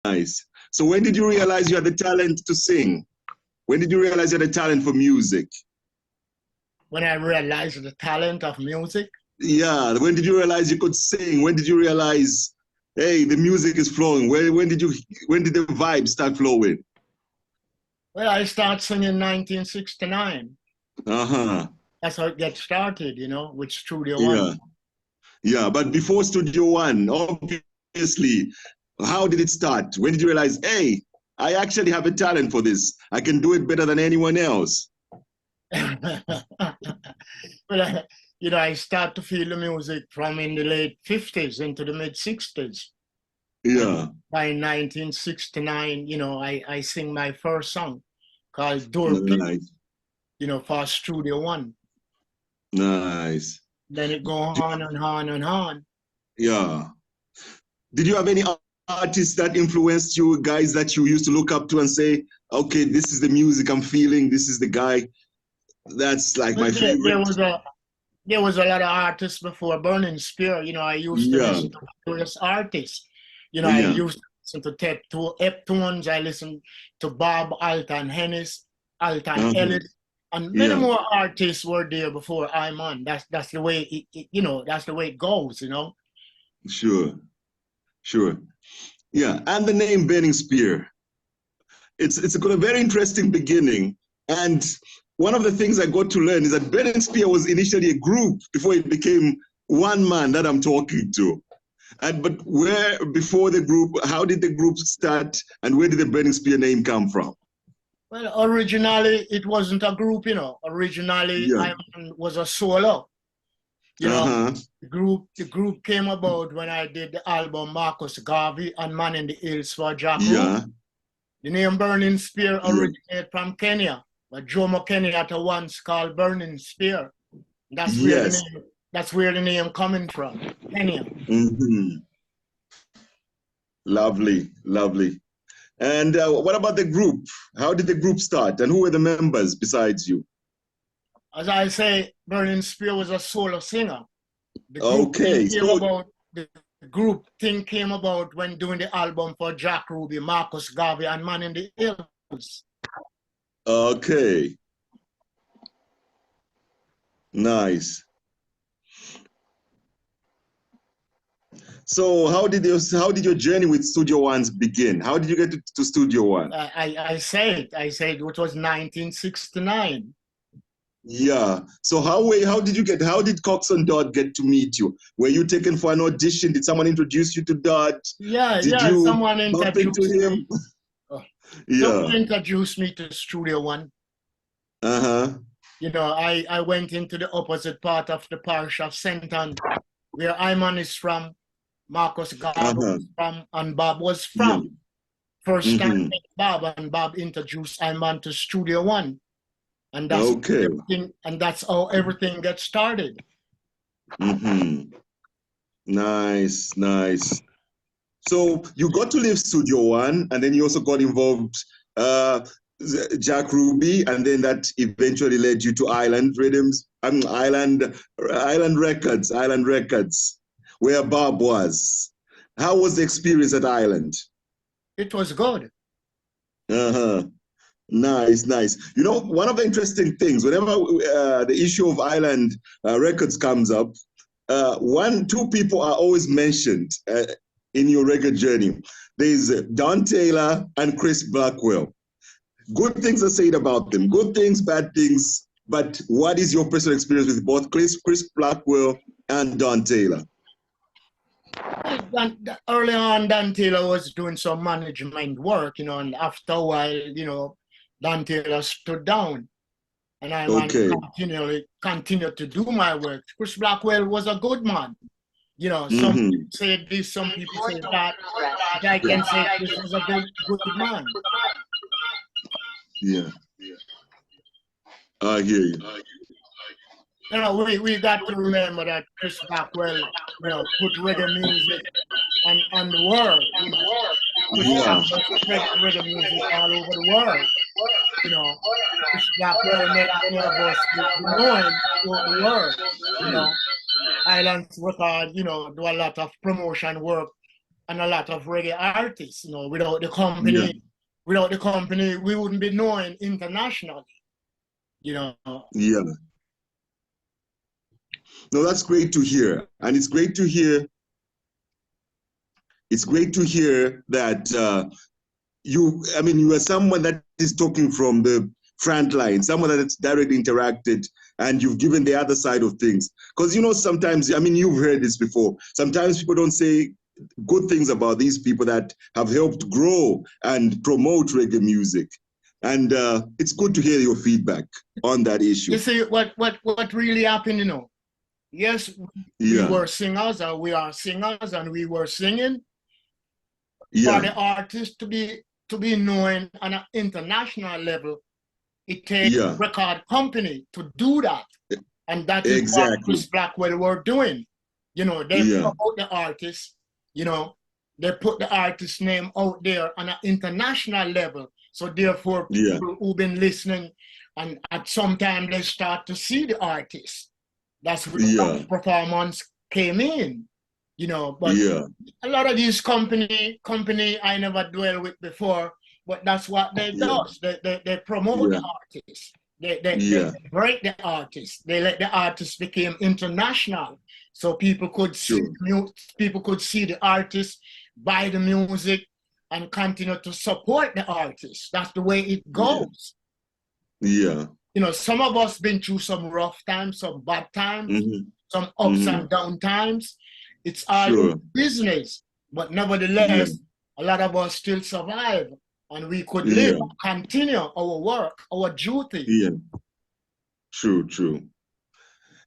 Nice. So when did you realize you had the talent to sing? When did you realize you had a talent for music? When I realized the talent of music. Yeah, when did you realize you could sing? When did you realize, hey, the music is flowing? When did the vibe start flowing? Well, I started singing in 1969. Uh-huh. That's how it gets started, you know, with Studio One. Yeah. Yeah, but before Studio One, obviously, how did it start? When did you realize, hey, I actually have a talent for this. I can do it better than anyone else. Well, you know, I start to feel the music from in the late 50s into the mid 60s. Yeah. And by 1969, you know, I sing my first song called Dorpy, Nice. you know, for Studio One. Nice. Then it go on and on and on. Yeah. Did you have any artists that influenced you, guys that you used to look up to and say, okay, this is the music I'm feeling, this is the guy that's like my favorite? There was a lot of artists before Burning Spear. You know, I used to Yeah. listen to various artists. You know, I Yeah. used to listen to Eptones. I listened to Bob Alton Hennis, Alton Ellis, and many more artists were there before I'm on. That's the way you know, that's the way it goes. You know. Sure. Sure. Yeah. And the name Burning Spear. It's got a very interesting beginning. And one of the things I got to learn is that Burning Spear was initially a group before it became one man that I'm talking to. But where before the group, how did the group start, and where did the Burning Spear name come from? Well, originally it wasn't a group, you know. Originally, I was a solo. You know, the group came about when I did the album Marcus Garvey and Man in the Hills for Jack Ruby. The name Burning Spear originated from Kenya, but Jomo Kenyatta once called Burning Spear. That's where the name coming from, Kenya. Lovely, lovely. And what about the group? How did the group start, and who were the members besides you? As I say, Burning Spear was a solo singer. The group thing came about when doing the album for Jack Ruby, Marcus Garvey, and Man in the Hills. Okay. Nice. So how did your journey with Studio One begin? How did you get to Studio One? I said it was 1969. Yeah. So how did Cox and Dodd get to meet you? Were you taken for an audition? Did someone introduce you to Dodd? Did you someone introduced him? Someone introduced me to Studio One. You know, I went into the opposite part of the parish of St. Anne, where Iman is from, Marcus Garvey was from, and Bob was from. First time Bob, and Bob introduced Iman to Studio One. And that's how everything gets started. Nice, nice. So you got to leave Studio One, and then you also got involved Jack Ruby, and then that eventually led you to Island Records, where Bob was. How was the experience at Island? It was good. Nice, nice. You know, one of the interesting things, whenever the issue of Island Records comes up, two people are always mentioned in your reggae journey. There's Don Taylor and Chris Blackwell. Good things are said about them, good things, bad things. But what is your personal experience with both Chris Blackwell and Don Taylor? Early on, Don Taylor was doing some management work, you know, and after a while, you know, Don Taylor stood down, and I continued to do my work. Chris Blackwell was a good man. You know, some people say this, some people say that. But I can say Chris was a good man. Yeah. I hear you. You know, we got to remember that Chris Blackwell, you know, put reggae music on the world. You know, Chris Blackwell spread reggae music all over the world. You know, Chris Blackwell made many of us know him throughout the world. You know, Islands Record, you know, do a lot of promotion work and a lot of reggae artists. You know, without the company, we wouldn't be known internationally. You know. Yeah. No, that's great to hear, and it's great to hear. It's great to hear that you are someone that is talking from the front line, someone that's directly interacted, and you've given the other side of things. Because, sometimes, you've heard this before, sometimes people don't say good things about these people that have helped grow and promote reggae music. And it's good to hear your feedback on that issue. You see, what really happened, yes, we were singers, and we are singers, and we were singing. For the artist to be known on an international level, it takes a record company to do that. And that is what Chris Blackwell were doing. They promote the artist, they put the artist's name out there on an international level. So therefore, people who've been listening, and at some time they start to see the artist. That's where the performance came in. But a lot of these company I never dwell with before, but that's what they do. They promote the artists. They break the artists. They let the artists become international, so people could see the artists, buy the music, and continue to support the artists. That's the way it goes. Some of us been through some rough times, some bad times, some ups and down times. It's all business, but nevertheless, a lot of us still survive, and we could live and continue our work, our duty. True.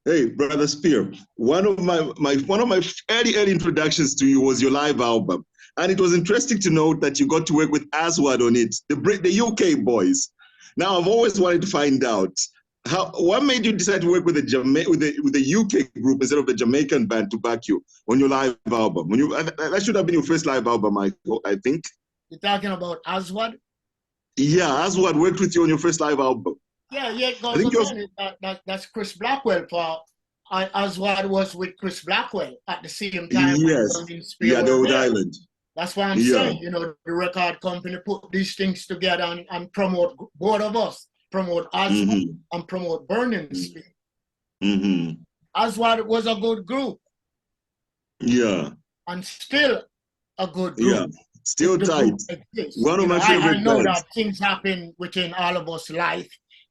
Hey, Brother Spear, one of my early introductions to you was your live album, and it was interesting to note that you got to work with Aswad on it, the UK boys. Now, I've always wanted to find out what made you decide to work with the UK group instead of the Jamaican band to back you on your live album? That should have been your first live album, I think. You're talking about Aswad? Yeah, Aswad worked with you on your first live album. Yeah, it goes on. That's Chris Blackwell. Aswad was with Chris Blackwell at the same time. Yes. The Old Island. That's why I'm saying, the record company put these things together and promote both of us. Promote Aswad and promote Burning Spear. Aswad was a good group. Yeah. And still a good group. Yeah. Still tight. One of my favorite I know that things happen within all of us life.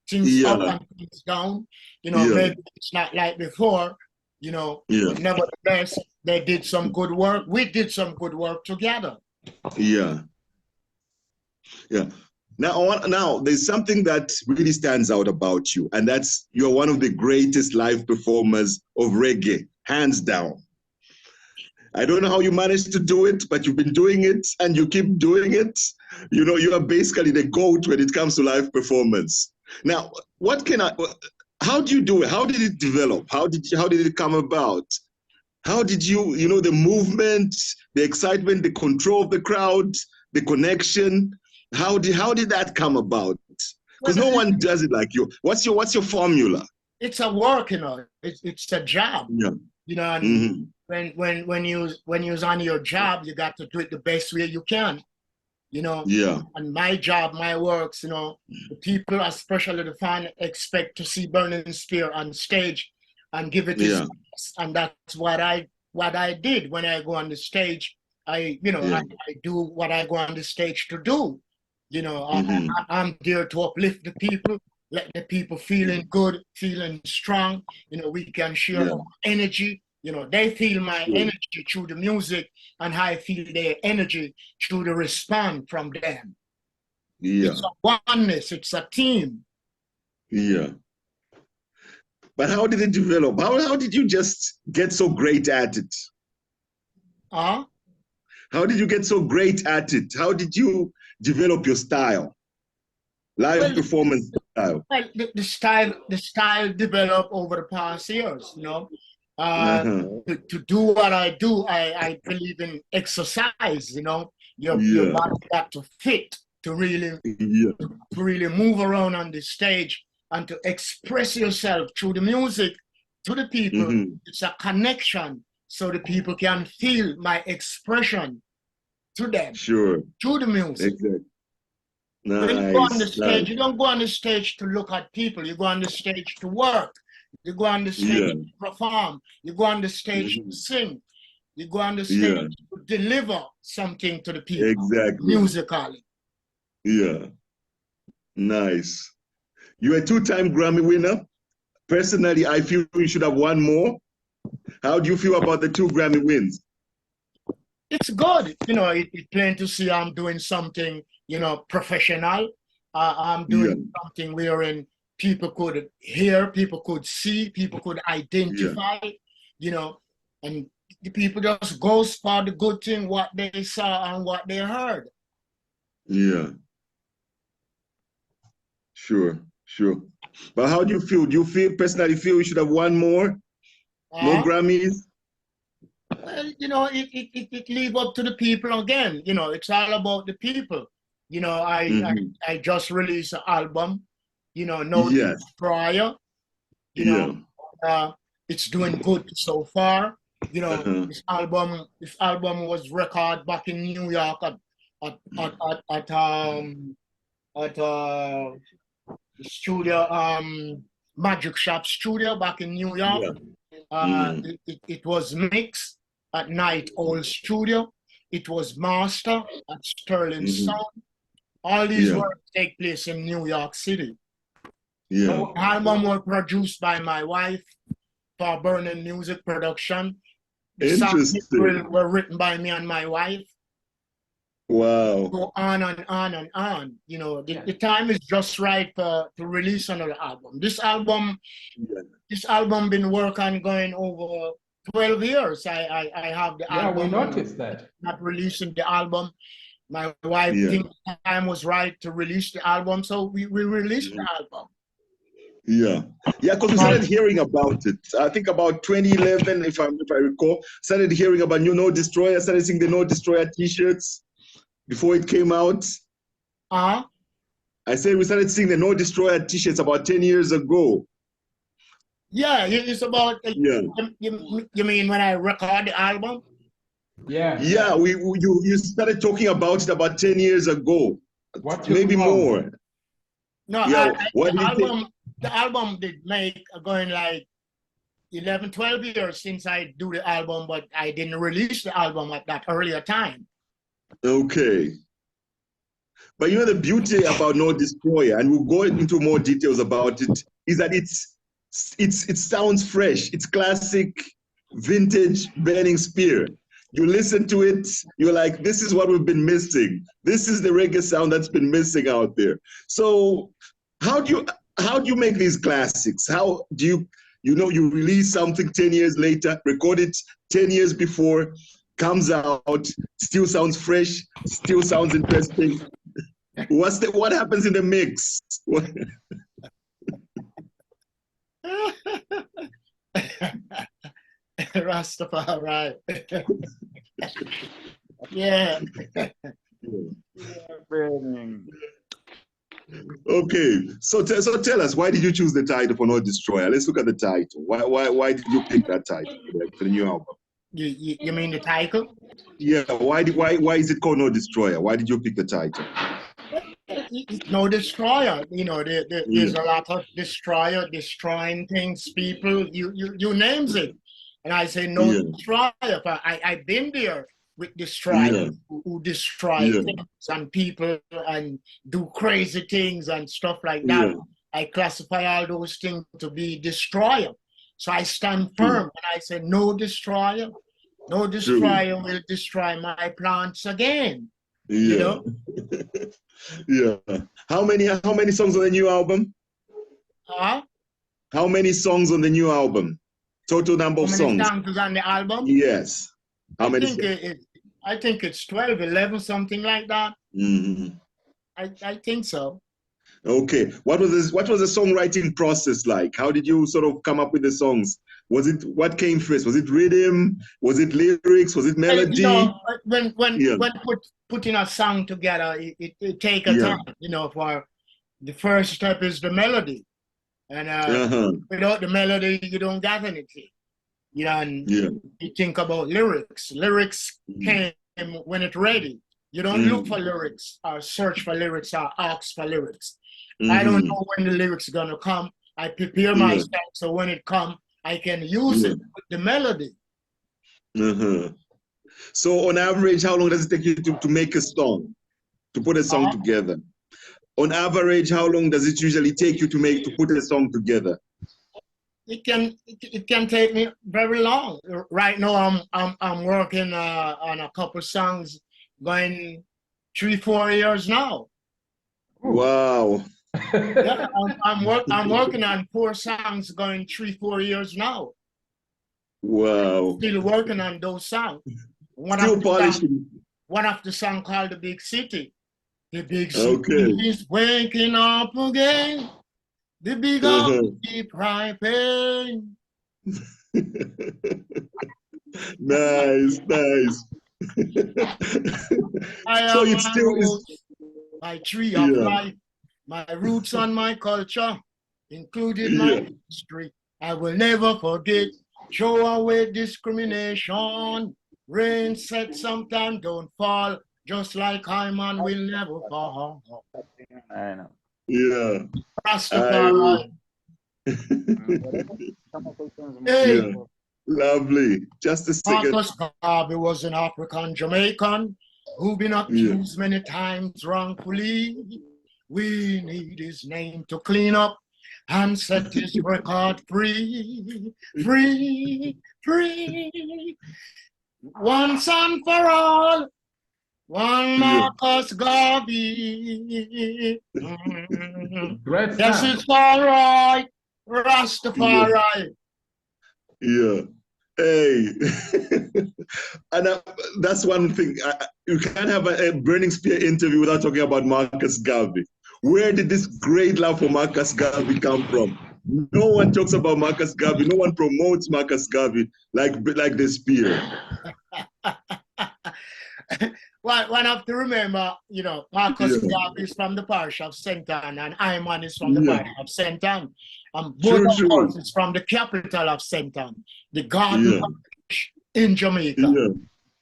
Things up and things down. Maybe it's not like before, but nevertheless, they did some good work. We did some good work together. Yeah. Now, there's something that really stands out about you, and that's you're one of the greatest live performers of reggae, hands down. I don't know how you managed to do it, but you've been doing it, and you keep doing it. You are basically the GOAT when it comes to live performance. Now, how do you do it? How did it develop? How did it come about? How did you, the movement, the excitement, the control of the crowd, the connection? How did that come about? Because no one does it like you. What's your formula? It's a work, it's a job. Yeah. And when you're on your job, you got to do it the best way you can. Yeah. And my job, my works, the people, especially the fan, expect to see Burning Spear on stage and give it his best. And that's what I did when I go on the stage. I do what I go on the stage to do. I'm there to uplift the people, let the people feeling good, feeling strong. We can share our energy. They feel my energy through the music, and I feel their energy through the response from them. Yeah. It's a oneness, it's a team. Yeah. But how did it develop? How did you just get so great at it? How did you get so great at it? How did you develop your style? Performance style. Well, the style developed over the past years, To do what I do, I believe in exercise, your body got to fit to really move around on the stage and to express yourself through the music to the people. It's a connection so the people can feel my expression to them. Sure. To the music. Exactly. Nice. When you go on the stage, you don't go on the stage to look at people. You go on the stage to work. You go on the stage to perform. You go on the stage to sing. You go on the stage to deliver something to the people. Exactly. Musically. Yeah. Nice. You're a two-time Grammy winner. Personally, I feel you should have won more. How do you feel about the 2 Grammy wins? It's good. You know, it's plain to see I'm doing something, you know, professional. I'm doing something wherein people could hear, people could see, people could identify, you know, and the people just go for the good thing, what they saw and what they heard. Yeah. Sure, sure. But how do you feel? Do you personally feel you should have won more? More Grammys? Well, you know, it leave up to the people again. You know, it's all about the people. You know, I just released an album, you know, No Destroyer. You know, it's doing good so far. You know, this album was recorded back in New York at studio Magic Shop Studio back in New York. It was mixed at Night Owl Studio. It was mastered at Sterling Sound. All these works take place in New York City. The album was produced by my wife for Burning Music Production. The songs were written by me and my wife. Wow. Go on and on and on. You know, the time is just right to release another album. This album been working going over 12 years. I have the album. Yeah, we noticed that. Not releasing the album. My wife think the time was right to release the album, so we released the album. Yeah, because we started hearing about it. I think about 2011, if I recall, started hearing about No Destroyer, started seeing the No Destroyer T-shirts before it came out. I said we started seeing the No Destroyer T-shirts about 10 years ago. Yeah, it's about. You mean when I record the album? Yeah. Yeah, you started talking about it about 10 years ago. Maybe more. No, the album did make going like 11, 12 years since I do the album, but I didn't release the album at that earlier time. Okay. But you know the beauty about No Destroyer, and we'll go into more details about it, is that it sounds fresh. It's classic, vintage Burning Spear. You listen to it, you're like, this is what we've been missing. This is the reggae sound that's been missing out there. So how do you make these classics? How do you release something 10 years later, record it 10 years before, comes out, still sounds fresh, still sounds interesting. What happens in the mix? Rastafari. Yeah. Okay, so tell us, why did you choose the title for No Destroyer? Let's look at the title. Why did you pick that title for the new album? You mean the title? Yeah. Why is it called No Destroyer? Why did you pick the title? No Destroyer. You know, there's a lot of destroying things, people. You names it, and I say No Destroyer. I've been there with destroyers who destroy things and people and do crazy things and stuff like that. I classify all those things to be destroyer. So I stand firm and I say no destroyer. No destroyer will destroy my plants again. You know? How many songs on the new album? How many songs on the new album? Total number of songs. How many songs on the album? Yes. How many? I think it's 12, 11, something like that. I think so. Okay. What was the songwriting process like? How did you sort of come up with the songs? What came first? Was it rhythm? Was it lyrics? Was it melody? You know, when putting a song together, it takes a time. You know, for the first step is the melody, and without the melody, you don't got anything. You know, and you think about lyrics. Lyrics came when it's ready. You don't look for lyrics or search for lyrics or ask for lyrics. I don't know when the lyrics are gonna come. I prepare myself so when it comes, I can use it with the melody. So on average, how long does it take you to make a song, to put a song together? On average, how long does it usually take you to put a song together? It can take me very long. Right now, I'm working on a couple songs, going 3-4 years now. Wow. Yeah, I'm working on 4 songs, going 3-4 years now. Wow. Still working on those songs. Still polishing. One of the song called The Big City. The big city is waking up again. The big keep ripening. Nice. So it's still my tree of life, my roots and my culture, including my history. I will never forget. Show away discrimination. Rain set sometime don't fall. Just like Hyman will never fall. I know. Yeah. Rastafari. Hey. Yeah. Lovely. Just a second. Marcus Garvey was an African Jamaican who been accused many times wrongfully. We need his name to clean up and set his record free. Free. Once and for all. One Marcus Garvey. Yes, it's all right. Rastafari. Yeah. Hey. And that's one thing. You can't have a Burning Spear interview without talking about Marcus Garvey. Where did this great love for Marcus Garvey come from? No one talks about Marcus Garvey. No one promotes Marcus Garvey like the Spear. Well, one have to remember, Marcus Garvey is from the parish of St. Ann, and Iman is from the parish of St. Ann. Both of us is from the capital of St. Ann, the Garden Parish in Jamaica.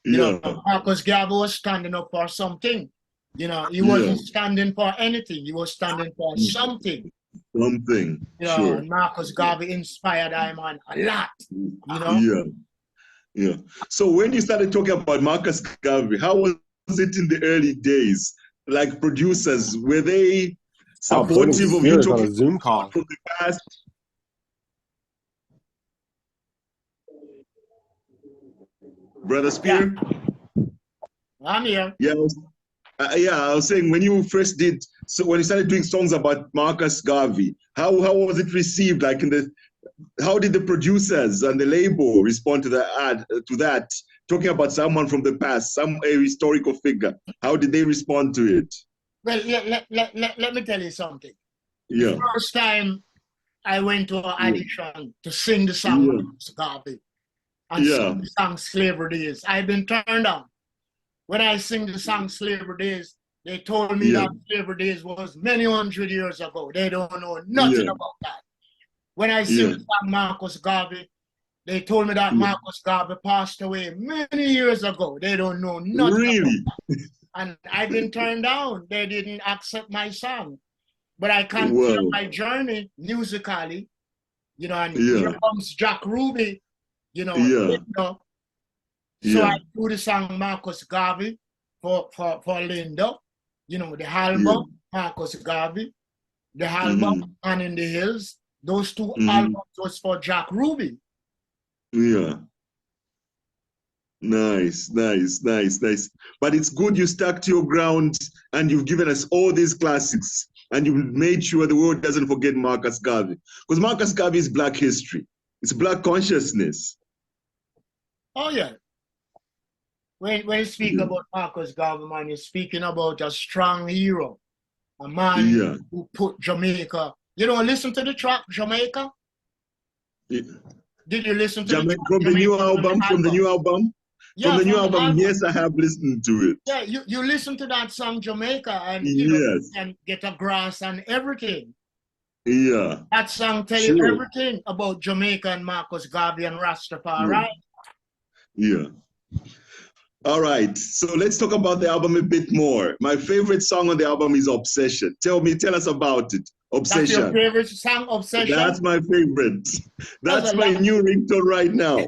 Marcus Garvey was standing up for something. He wasn't standing for anything. He was standing for something. And Marcus Garvey inspired Iman a lot. Yeah. So when you started talking about Marcus Garvey, how was it in the early days? Like producers, were they supportive of you talking on a Zoom call from the past? Brother Spear? I'm here. Yeah, I was saying when you first did, so when you started doing songs about Marcus Garvey, how was it received? Like how did the producers and the label respond to that? Talking about someone from the past, a historical figure. How did they respond to it? Well, let me tell you something. Yeah. The first time I went to an audition to sing the song Marcus Garvey and sing the song Slavery Days, I've been turned down. When I sing the song Slavery Days, they told me that Slavery Days was many 100 years ago. They don't know nothing about that. When I sing the song Marcus Garvey, they told me that Marcus Garvey passed away many years ago. They don't know nothing about that. And I've been turned down. They didn't accept my song. But I continue my journey musically, and here comes Jack Ruby, So I do the song Marcus Garvey for Linda, the album Marcus Garvey, the album Man in the Hills. Those 2 albums was for Jack Ruby. Yeah. Nice. But it's good you stuck to your ground and you've given us all these classics and you've made sure the world doesn't forget Marcus Garvey. Because Marcus Garvey is Black history. It's Black consciousness. Oh, yeah. When you speak about Marcus Garvey, man, you're speaking about a strong hero. A man who put Jamaica. You don't listen to the track Jamaica? Yeah. Did you listen to from the new album? From the new album? Yeah, from the new album, yes, I have listened to it. Yeah, you listen to that song Jamaica and you can get a grasp on everything. Yeah. That song tell you everything about Jamaica and Marcus Garvey and Rastafari, right? Yeah. All right, so let's talk about the album a bit more. My favorite song on the album is Obsession. Tell us about it. Obsession. That's your favorite song, Obsession? That's my favorite. That's my new ringtone right now.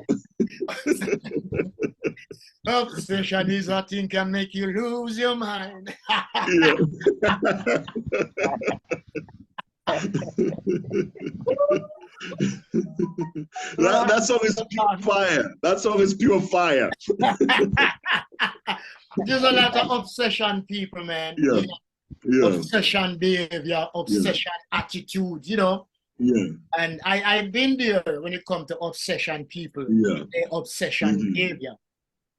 Obsession is a thing can make you lose your mind. That song is pure fire. That song is pure fire. There's a lot of obsession people, man. Yeah. Yeah. Obsession behavior, obsession attitude, you know. Yeah. And I've been there when it comes to obsession people, obsession behavior.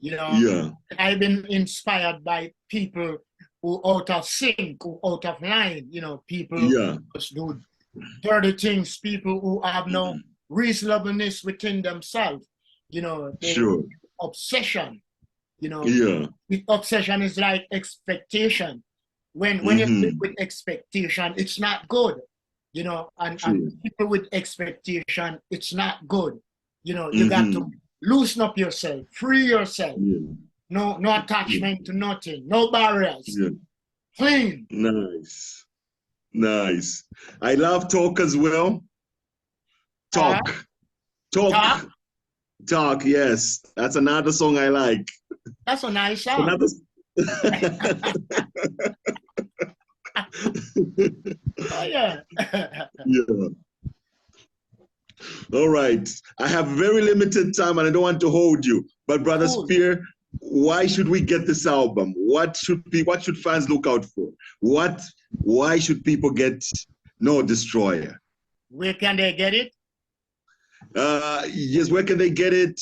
You know, I've been inspired by people who out of sync, who out of line, you know, people who just do dirty things, people who have no reasonableness within themselves, you know, obsession, you know, obsession is like expectation. When you live with expectation, it's not good, you know, and people with expectation, it's not good. You know, you got to loosen up yourself, free yourself. No attachment to nothing, no barriers. Clean. Nice. I love talk as well. Talk. Yes, that's another song I like. That's a nice song. Oh, yeah. All right. I have very limited time and I don't want to hold you. But Brother Spear, why should we get this album? What should fans look out for? Why should people get No Destroyer? Where can they get it? Yes, where can they get it?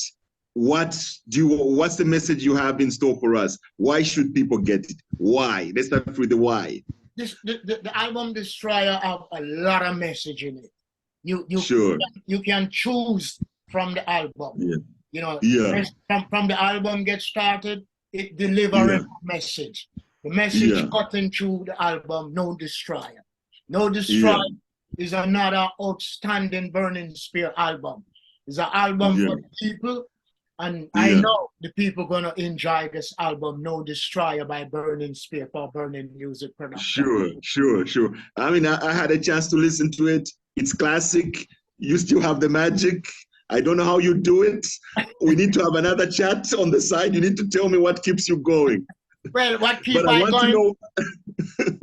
What's the message you have in store for us? Why should people get it? Why? Let's start with the why. The album Destroyer have a lot of message in it. You can choose from the album. You know, from the album get started, it delivers a message. The message cutting through the album, No Destroyer. No Destroyer is another outstanding Burning Spear album. It's an album for the people, and I know the people gonna enjoy this album, No Destroyer by Burning Spear for Burning Music Production. Sure. I mean, I had a chance to listen to it. It's classic. You still have the magic. I don't know how you do it. We need to have another chat on the side. You need to tell me what keeps you going. Well, what keeps I going?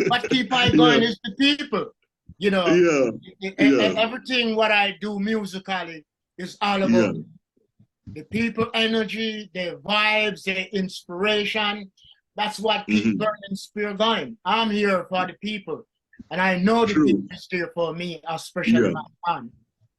What keeps I going is the people. You know, everything what I do musically is all about the people energy, their vibes, their inspiration. That's what keeps Burning Spear going. I'm here for the people. And I know the people is there for me, especially my man.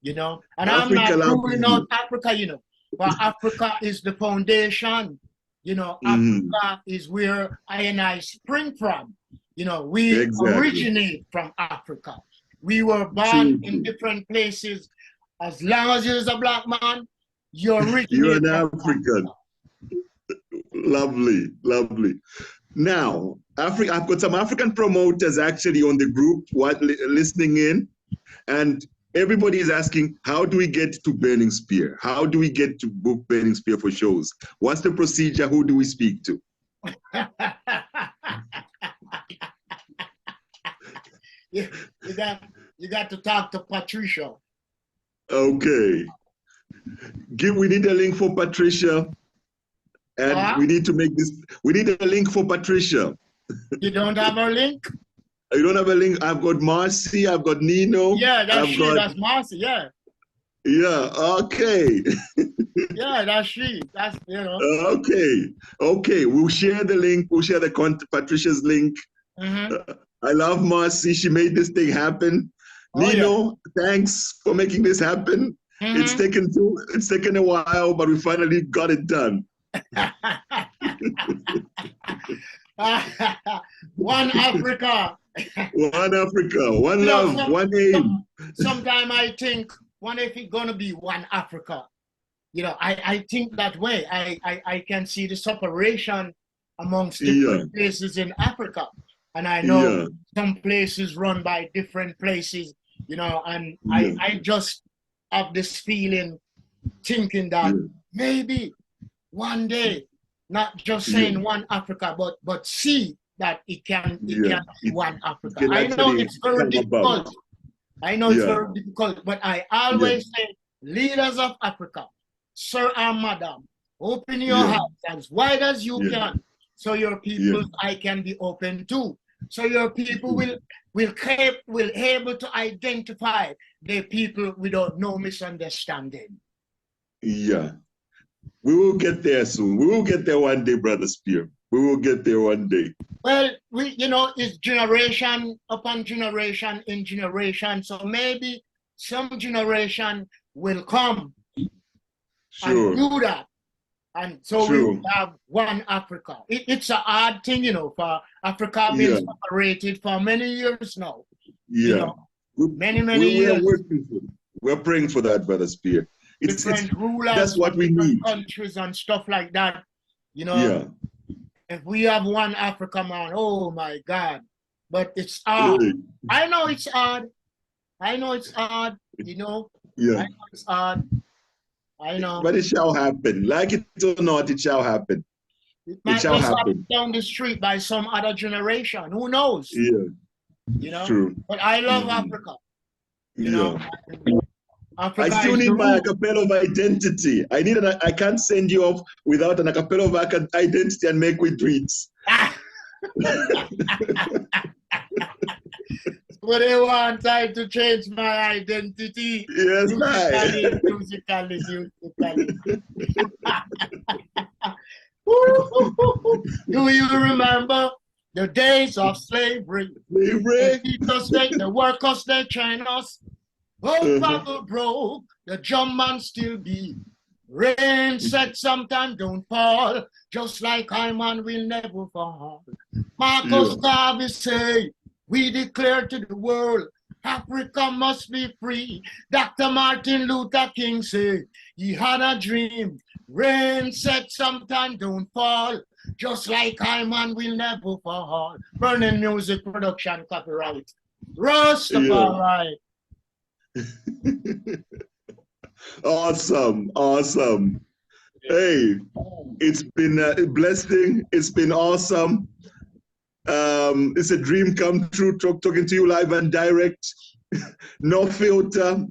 You know, and Africa, I'm not ruling out Africa, you know, but Africa is the foundation. You know, Africa is where I and I spring from. You know, we originate from Africa. We were born in different places. As long as you're a black man, you're an African. Lovely. Now, I've got some African promoters actually on the group listening in, and everybody is asking, how do we get to Burning Spear? How do we get to book Burning Spear for shows? What's the procedure? Who do we speak to? you got to talk to Patricia. Okay. We need a link for Patricia. And we need to make this. We need a link for Patricia. You don't have a link? You don't have a link? I've got Marcy, I've got Nino. Yeah, that's Marcy, yeah. Yeah, okay. Yeah, that's she. That's, you know. Okay. We'll share the link. We'll share Patricia's link. I love Marcy. She made this thing happen. Nino, thanks for making this happen. It's taken a while, but we finally got it done. One Africa. One Africa, one love, one aim. Sometimes I think, what if it's gonna be one Africa? You know, I think that way. I can see the separation amongst different places in Africa. And I know some places run by different places, you know, and I just have this feeling, thinking that maybe one day not just saying one Africa, but see that it can be one Africa. I know it's very difficult. I know it's very difficult, but I always say, leaders of Africa, sir and madam, open your hearts as wide as you can, so your people's eye can be open too. So your people will able to identify the people without no misunderstanding. Yeah. We will get there soon. We will get there one day, Brother Spear. We will get there one day. Well, it's generation upon generation in generation. So maybe some generation will come and do that. And so we will have one Africa. It's a hard thing, for Africa being separated for many years now. Yeah. Many years. We're praying for that, Brother Spear. Different rulers, that's what we need. Countries and stuff like that. If we have one Africa, man, oh my God. But it's hard. I know it's hard. I know it's hard, Yeah. I know it's hard. I know. But it shall happen. Like it or not, it shall happen. It shall happen down the street by some other generation. Who knows? Yeah. True. But I love Africa. Africa I still need my acapella of identity. I can't send you off without an acapella of identity and make with tweets. What they want time to change my identity. Yes, musically. Do you remember the days of slavery? The workers, they train us. Oh, Papa broke, the drum man still beat. Rain said sometime don't fall, just like Hyman will never fall. Marcus Garvey say, we declare to the world, Africa must be free. Dr. Martin Luther King said, he had a dream. Rain said sometime don't fall, just like Hyman will never fall. Burning music production copyright. Rastafari. Awesome. Hey, it's been a blessing. It's been awesome. It's a dream come true talking to you live and direct. No filter.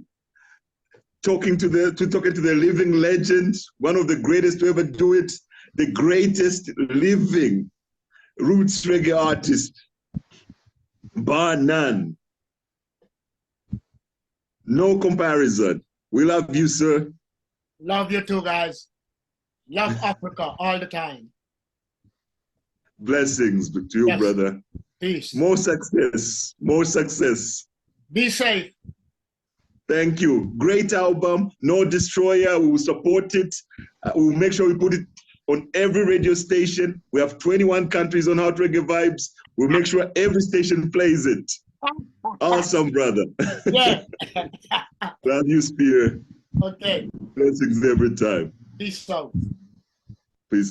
Talking to the living legend, one of the greatest to ever do it, the greatest living roots reggae artist, bar none. No comparison. We love you, sir. Love you too, guys. Love Africa all the time. Blessings to you, brother. Peace. More success. More success. Be safe. Thank you. Great album. No Destroyer. We will support it. We will make sure we put it on every radio station. We have 21 countries on Hot Reggae Vibes. We'll make sure every station plays it. Awesome, brother. Yeah. Love you, Spear. Okay. Blessings every time. Peace out. Peace out.